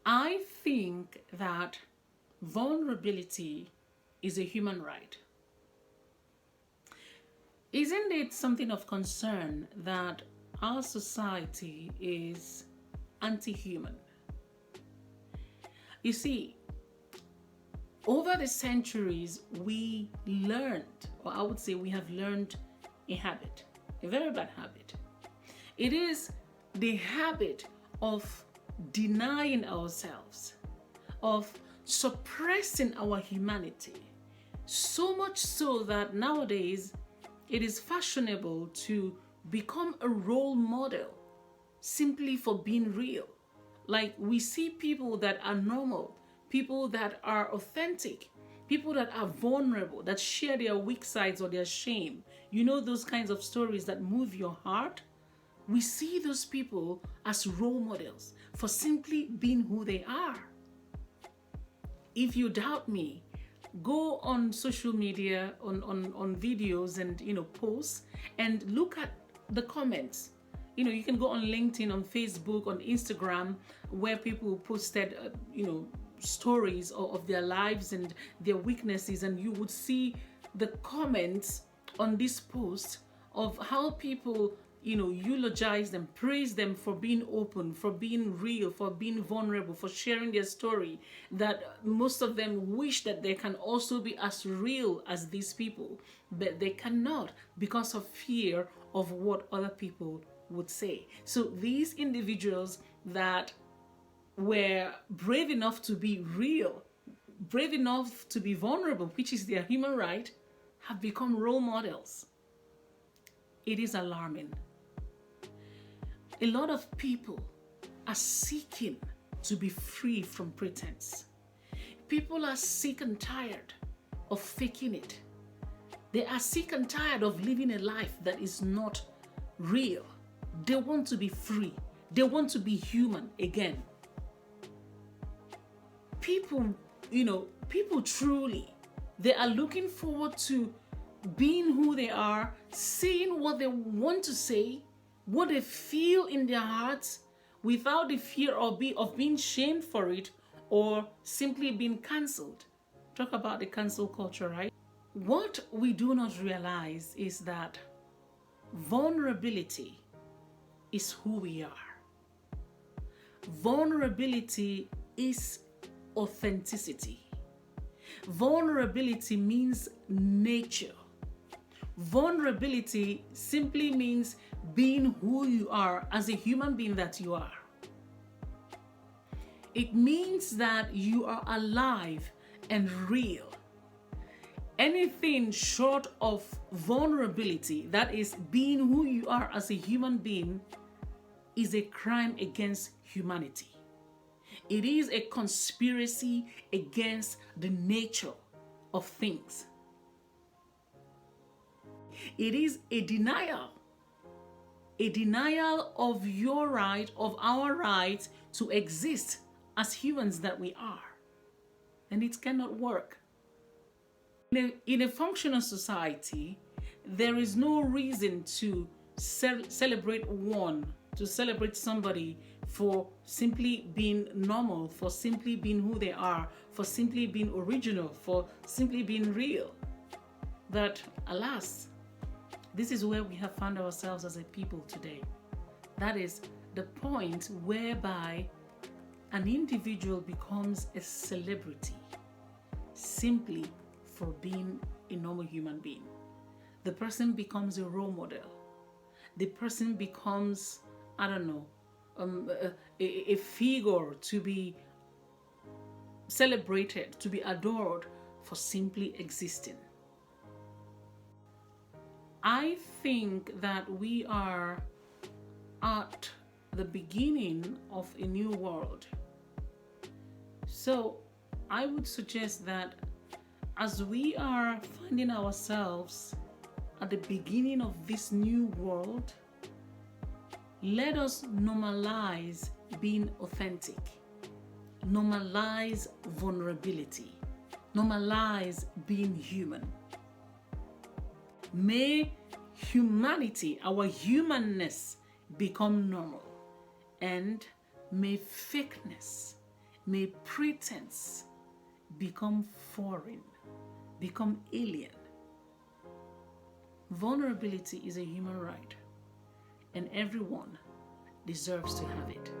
I think that vulnerability is a human right. Isn't it something of concern that our society is anti-human? You see, over the centuries, we learned, or I would say we have learned a habit, a very bad habit. It is the habit of denying ourselves, of suppressing our humanity, so much so that nowadays it is fashionable to become a role model simply for being real. Like, we see people that are normal, people that are authentic, people that are vulnerable, that share their weak sides or their shame. You know, those kinds of stories that move your heart. We see those people as role models for simply being who they are. If you doubt me, go on social media, on videos and, posts, and look at the comments. You can go on LinkedIn, on Facebook, on Instagram, where people posted, stories of their lives and their weaknesses, and you would see the comments on this post of how people, eulogize them, praise them for being open, for being real, for being vulnerable, for sharing their story, that most of them wish that they can also be as real as these people, but they cannot because of fear of what other people would say. So these individuals that were brave enough to be real, brave enough to be vulnerable, which is their human right, have become role models. It is alarming. A lot of people are seeking to be free from pretense. People are sick and tired of faking it. They are sick and tired of living a life that is not real. They want to be free. They want to be human again. People, people truly, they are looking forward to being who they are, saying what they want to say, what they feel in their hearts, without the fear of being shamed for it or simply being cancelled. Talk about the cancel culture, right? What we do not realize is that vulnerability is who we are. Vulnerability is authenticity. Vulnerability means nature. Vulnerability simply means being who you are as a human being that you are. It means that you are alive and real. Anything short of vulnerability, that is being who you are as a human being, is a crime against humanity. It is a conspiracy against the nature of things. It is a denial of your right, of our right to exist as humans that we are. And it cannot work. In a functional society, there is no reason to celebrate somebody for simply being normal, for simply being who they are, for simply being original, for simply being real. But alas, this is where we have found ourselves as a people today. That is the point whereby an individual becomes a celebrity simply for being a normal human being. The person becomes a role model. The person becomes, a figure to be celebrated, to be adored for simply existing. I think that we are at the beginning of a new world. So I would suggest that as we are finding ourselves at the beginning of this new world, let us normalize being authentic, normalize vulnerability, normalize being human. May humanity, our humanness, become normal, and may fakeness may pretense become foreign, become alien. Vulnerability is a human right, and everyone deserves to have it.